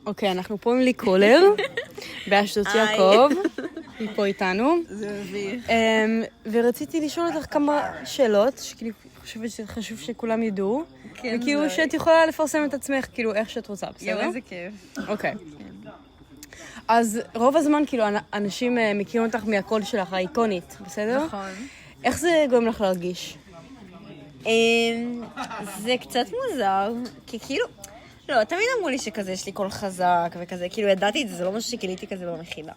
אוקיי, אנחנו פה עם לי קולר, באשדות יעקב, היא פה איתנו. זה מביך. ורציתי לשאול אותך כמה שאלות, שכאילו חושבת שחשוב שכולם ידעו, וכאילו שאת יכולה לפרסם את עצמך, כאילו איך שאת רוצה, בסדר? יואו, איזה כיף. אוקיי. אז רוב הזמן, כאילו, אנשים מכירים אותך מהקול שלך, האיקונית, בסדר? נכון. איך זה גורם לך להרגיש? זה קצת מוזר, כי כאילו, לא, תמיד אמרו לי שכזה יש לי קול חזק וכזה, כאילו ידעתי את זה, זה לא משהו שגיליתי כזה במחילה.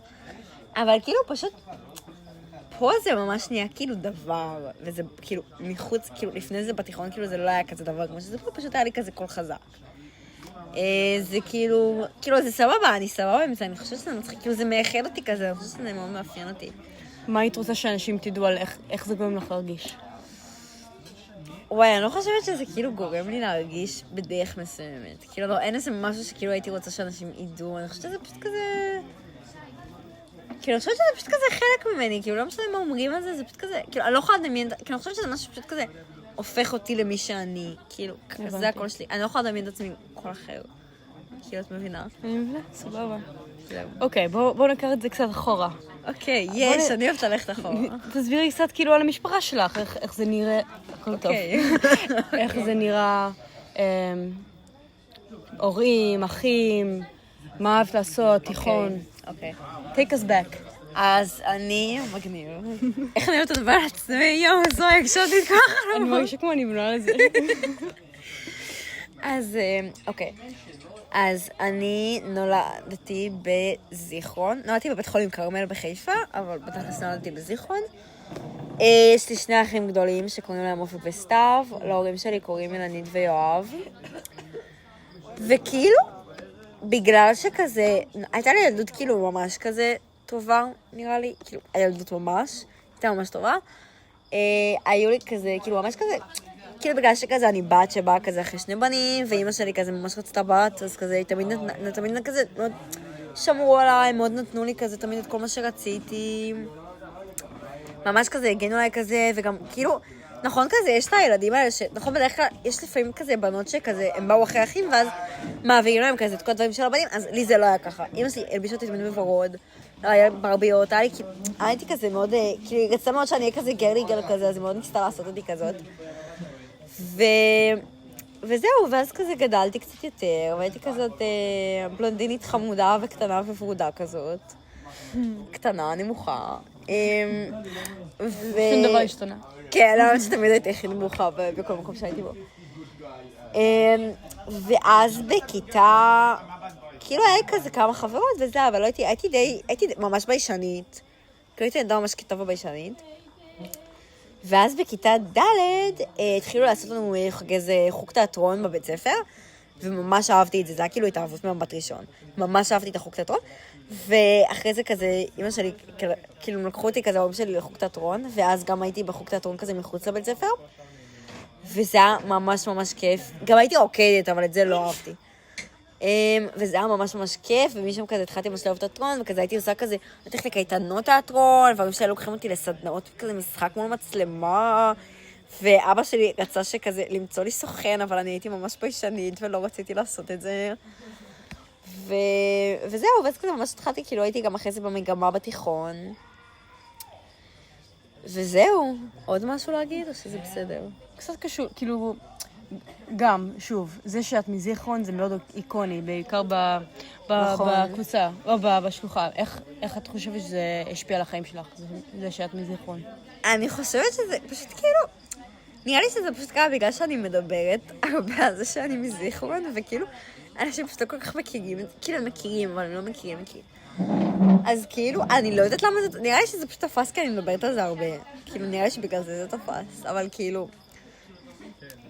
אבל כאילו פשוט, פה זה ממש נהיה כאילו דבר, וזה כאילו מחוץ, כאילו לפני זה בתיכון כאילו זה לא היה כזה דבר, כמו שזה פה פשוט היה לי כזה קול חזק. זה כאילו זה סבבה, אני סבבה עם זה, אני חושבת שזה מצחיק, כאילו זה מייחד אותי כזה, אני חושבת שזה מאוד מאפיין אותי. מה היית רוצה שאנשים תדעו על איך זה גורם לך להרגיש? וואי, אני לא חושבת שזה כאילו גורם לי להרגיש בדרך מסוימת. כאילו, לא, אין איזה משהו שכאילו הייתי רוצה שאנשים ידעו. אני חושבת שזה פשוט כזה... כאילו, אני חושבת שזה פשוט כזה חלק ממני. כאילו, לא משנה מה אומרים על זה, זה פשוט כזה... כאילו, אני לא יכולה לדמיין... כאילו, אני חושבת שזה משהו שפשוט כזה הופך אותי למי שאני. כאילו, זה הקול שלי. אני לא יכולה לדמיין את עצמי קול אחר. כאילו, את מבינה? אני מבינה, סבבה. אוקיי, בואו נקר את זה קצת אחורה. אוקיי, יש, אני אוהבת ללכת אחורה. תסבירי קצת כאילו על המשפחה שלך, איך זה נראה, הכל טוב. איך זה נראה, הורים, אחים, מה אהבת לעשות, תיכון. אוקיי. Take us back. אז אני מגניב. איך אני אוהבת לדבר על עצמי? יום, זו הקשבתי את ככה. אני מרגישה כמו אני בנועה לזה. אז, אוקיי. אז אני נולדתי בזיכרון. נולדתי בבית חולים כרמל בחיפה, אבל בתכלס נולדתי בזיכרון. יש לי שני אחים גדולים שקוראים להם אופק וסתיו. להורים שלי קוראים אילנית ויואב. וכאילו, בגלל שכזה, הייתה לי ילדות כאילו ממש כזה טובה, נראה לי. כאילו, הילדות ממש, הייתה ממש טובה. היו לי כזה, כאילו ממש כזה... כאילו בגלל שכזה אני בת שבאה כזה אחרי שני בנים, ואימא שלי כזה ממש רצתה בת, אז כזה תמיד כזה מאוד שמרו עליי, מאוד נתנו לי כזה תמיד את כל מה שרציתי. ממש כזה הגנו עליי כזה, וגם כאילו, נכון כזה, יש את הילדים האלה נכון בדרך כלל, יש לפעמים כזה בנות שכזה, הם באו אחרי אחים, ואז מעבירים להם כזה את כל הדברים של הבנים, אז לי זה לא היה ככה. אמא שלי הלבישה אותי תמיד בוורוד, היה ברביות, הייתי כזה מאוד, כאילו, רצתה מאוד שאני אהיה כזה גרליגר כזה, אז היא מאוד ניסתה לעשות אותי כזאת. וזהו, ואז כזה גדלתי קצת יותר, והייתי כזאת בלונדינית חמודה וקטנה וורודה כזאת. קטנה, נמוכה. שום דבר השתנה. כן, למה שתמיד הייתי הכי נמוכה בכל מקום שהייתי בו. ואז בכיתה, כאילו היה כזה כמה חברות וזה, אבל הייתי ממש ביישנית. כאילו הייתי ילדה ממש כיתה וביישנית. ואז בכיתה ד' התחילו לעשות לנו איזה חוג תיאטרון בבית ספר, וממש אהבתי את זה, זה היה כאילו התאהבות ממבט ראשון. ממש אהבתי את החוג תיאטרון, ואחרי זה כזה, אמא שלי, כאילו לקחו אותי כזה, ההורים שלי לחוג תיאטרון, ואז גם הייתי בחוג תיאטרון כזה מחוץ לבית ספר, וזה היה ממש ממש כיף. גם הייתי רוקדת, אבל את זה לא אהבתי. וזה היה ממש ממש כיף, ומשם כזה התחלתי ממש לאהוב תיאטרון, וכזה הייתי עושה כזה, הייתי לקייטנות תיאטרון, וההורים שלי לוקחים אותי לסדנאות כזה משחק מול מצלמה, ואבא שלי רצה שכזה למצוא לי סוכן, אבל אני הייתי ממש פיישנית ולא רציתי לעשות את זה. וזהו, ואז כזה ממש התחלתי, כאילו הייתי גם אחרי זה במגמה בתיכון. וזהו, עוד משהו להגיד או שזה בסדר? קצת קשור, כאילו, גם, שוב, זה שאת מזיכרון זה מאוד איקוני, בעיקר בקבוצה, או בשלוחה. איך את חושבת שזה השפיע על החיים שלך, זה שאת מזיכרון? אני חושבת שזה פשוט כאילו, נראה לי שזה פשוט קרה בגלל שאני מדברת הרבה על זה שאני מזיכרון, וכאילו, אנשים פשוט לא כל כך מכירים, כאילו הם מכירים, אבל הם לא מכירים. אז כאילו, אני לא יודעת למה זה, נראה לי שזה פשוט תפס כי אני מדברת על זה הרבה. כאילו, נראה לי שבגלל זה תפס, אבל כאילו,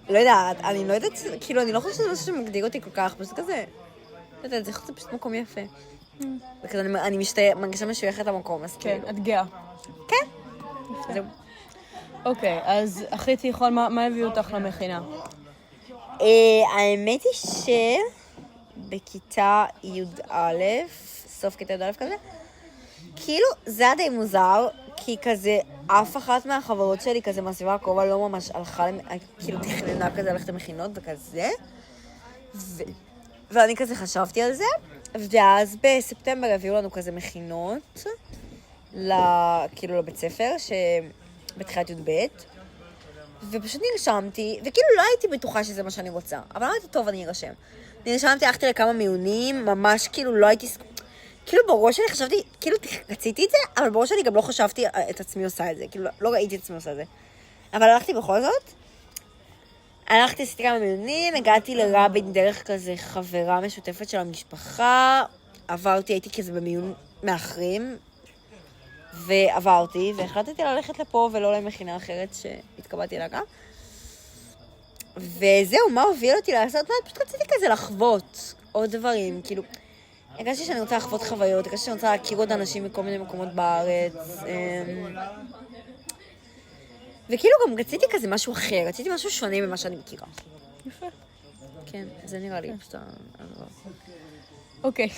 לא יודעת, אני לא יודעת, כאילו, אני לא חושבת שזה משהו שמגדיר אותי כל כך, פשוט כזה, לא יודעת, זה פשוט מקום יפה. וכזה, אני מרגישה משויכת למקום, אז כן, כאילו. את גאה. כן. זהו. אוקיי, אז אחרי תיכון, מה הביאו אותך למכינה? האמת היא שבכיתה י"א, סוף כיתה י"א כזה, כאילו זה היה די מוזר, כי כזה אף אחת מהחברות שלי כזה מהסביבה הקרובה לא ממש הלכה, כאילו תכננה כזה ללכת למכינות וכזה, ואני כזה חשבתי על זה, ואז בספטמבר הביאו לנו כזה מכינות, כאילו לבית ספר, שבתחילת י"ב, ופשוט נרשמתי, וכאילו לא הייתי בטוחה שזה מה שאני רוצה, אבל אמרתי, טוב, אני ארשם. נרשמתי, הלכתי לכמה מיונים, ממש כאילו לא הייתי, כאילו בראש שלי חשבתי, כאילו רציתי את זה, אבל בראש שלי גם לא חשבתי את עצמי עושה את זה, כאילו לא ראיתי את עצמי עושה את זה. אבל הלכתי בכל זאת, עשיתי כמה מיונים, הגעתי לרבין דרך כזה חברה משותפת של המשפחה, הייתי כזה במיון מאחרים, ועברתי, והחלטתי ללכת לפה ולא למכינה אחרת שהתקבלתי אליה גם. וזהו, מה הוביל אותי לעשות? פשוט רציתי כזה לחוות עוד דברים, כאילו, הרגשתי שאני רוצה לחוות חוויות, הרגשתי שאני רוצה להכיר עוד אנשים מכל מיני מקומות בארץ, וכאילו גם רציתי כזה משהו אחר, רציתי משהו שונה ממה שאני מכירה. יפה. כן, זה נראה לי פשוט... אוקיי.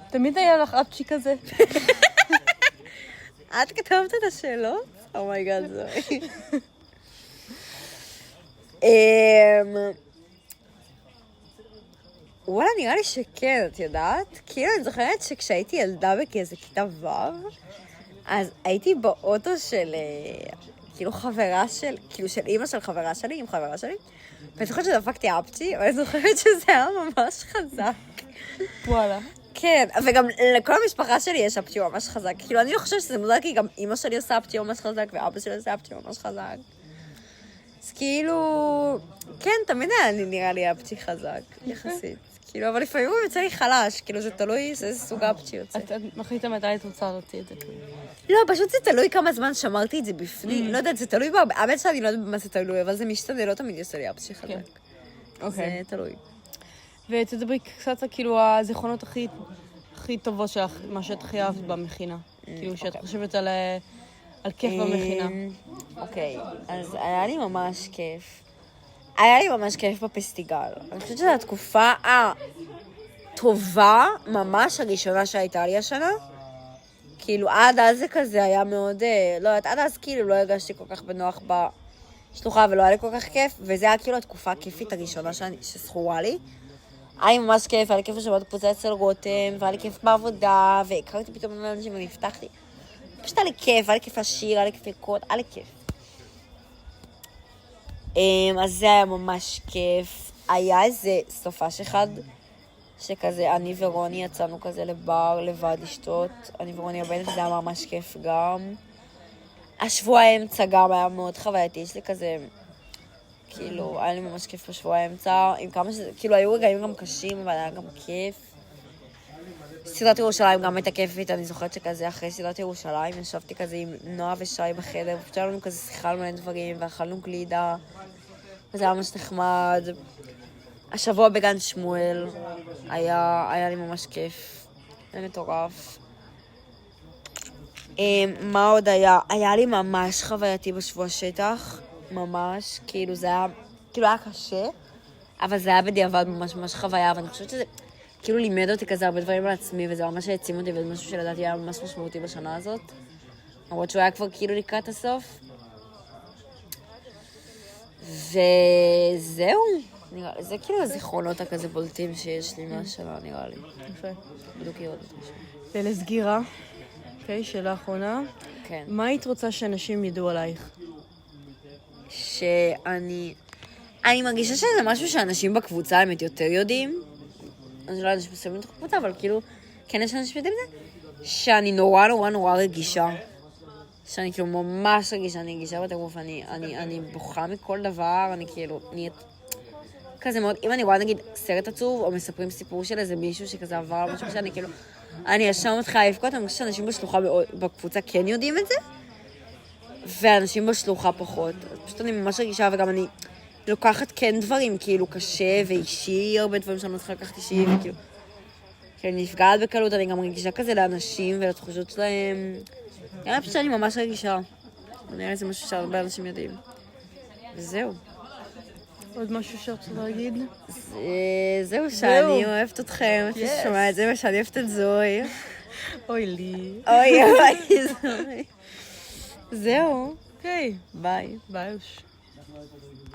תמיד היה לך אפצ'י כזה. את כתבת את השאלות? אומייגאד, זוהי. וואלה, נראה לי שכן, את יודעת? כאילו, אני זוכרת שכשהייתי ילדה בכזה כיתה ו', אז הייתי באוטו של, כאילו, חברה של, כאילו, של אימא של חברה שלי, עם חברה שלי, ואני זוכרת שדפקתי אפצ'י, אבל אני זוכרת שזה היה ממש חזק. וואלה. כן, וגם לכל המשפחה שלי יש אפצ'י ממש חזק. כאילו, אני לא חושבת שזה מוזר, כי גם אמא שלי עושה אפצ'י ממש חזק, ואבא שלי עושה אפצ'י ממש חזק. אז כאילו, כן, תמיד היה לי נראה לי אפצ'י חזק, יחסית. כאילו, אבל לפעמים הוא יוצא לי חלש, כאילו, זה תלוי איזה סוג אפצ'י יוצא. את מחליטה מתי את רוצה להוציא את זה. לא, פשוט זה תלוי כמה זמן שמרתי את זה בפנים. לא יודעת, זה תלוי בהרבה. האמת שאני לא יודעת במה זה תלוי, אבל זה משתנה, לא תמיד יוצא לי אפצ'י חזק. זה תלוי. ותדברי קצת כאילו הזיכרונות הכי טובות שלך, מה שאת הכי אהבת במכינה. כאילו שאת חושבת על כיף במכינה. אוקיי, אז היה לי ממש כיף. היה לי ממש כיף בפסטיגל. אני חושבת שזו התקופה הטובה, ממש הראשונה שהייתה לי השנה. כאילו עד אז זה כזה היה מאוד, לא יודעת, עד אז כאילו לא הרגשתי כל כך בנוח בשלוחה ולא היה לי כל כך כיף, וזה היה כאילו התקופה הכיפית הראשונה שזכורה לי. היה לי ממש כיף, היה לי כיף לשבת קבוצה אצל רותם, והיה לי כיף בעבודה, והכרתי פתאום עם אנשים ונפתחתי. פשוט היה לי כיף, היה לי כיף לשיר, היה לי כיף לרקוד, היה לי כיף. אז זה היה ממש כיף. היה איזה סופש אחד, שכזה אני ורוני יצאנו כזה לבר, לבד לשתות. אני ורוני הבנת, זה היה ממש כיף גם. השבוע האמצע גם היה מאוד חווייתי, יש לי כזה... כאילו, היה לי ממש כיף בשבוע האמצע, עם כמה שזה, כאילו, היו רגעים גם קשים, אבל היה גם כיף. סדרת ירושלים גם הייתה כיפית, אני זוכרת שכזה אחרי סדרת ירושלים, ישבתי כזה עם נועה ושי בחדר, ופשוט היה לנו כזה שיחה על מלא דברים, ואכלנו גלידה, וזה היה ממש נחמד. השבוע בגן שמואל, היה לי ממש כיף, היה מטורף. מה עוד היה? היה לי ממש חווייתי בשבוע שטח. ממש, כאילו זה היה, כאילו היה קשה, אבל זה היה בדיעבד ממש ממש חוויה, ואני חושבת שזה כאילו לימד אותי כזה הרבה דברים על עצמי, וזה ממש העצים אותי, וזה משהו שלדעתי היה ממש משמעותי בשנה הזאת, למרות שהוא היה כבר כאילו לקראת הסוף. וזהו, זה כאילו הזיכרונות הכזה בולטים שיש לי מהשנה, נראה לי. יפה. בדיוק ירד את משהו. ולסגירה, אוקיי, שאלה אחרונה. כן. מה היית רוצה שאנשים ידעו עלייך? אני מרגישה שזה משהו שאנשים בקבוצה האמת יותר יודעים. אני לא יודעת שפסוים בתוך קבוצה, אבל כאילו, כן יש אנשים יודעים את זה, שאני נורא נורא נורא רגישה. שאני כאילו ממש רגישה, אני רגישה בטירוף, אני בוכה מכל דבר, אני כאילו נהיית כזה מאוד, אם אני רואה נגיד סרט עצוב, או מספרים סיפור של איזה מישהו שכזה עבר על משהו שאני כאילו, אני ישר מתחילה לבכות, אני חושבת שאנשים בשלוחה בקבוצה כן יודעים את זה, ואנשים בשלוחה פחות. פשוט אני ממש רגישה, וגם אני לוקחת כן דברים, כאילו קשה ואישי, הרבה דברים שאני לא צריכה לקחת אישי, וכאילו, אני נפגעת בקלות, אני גם רגישה כזה לאנשים ולתחושות שלהם. נראה פשוט שאני ממש רגישה. נראה זה משהו שהרבה אנשים יודעים. וזהו. עוד משהו שרצה להגיד? זהו, שאני אוהבת אתכם, את שומעת את זה, ושאני אוהבת את זוהי. אוי לי. אוי, אוי, זוהי. זהו. אוקיי. ביי. ביי.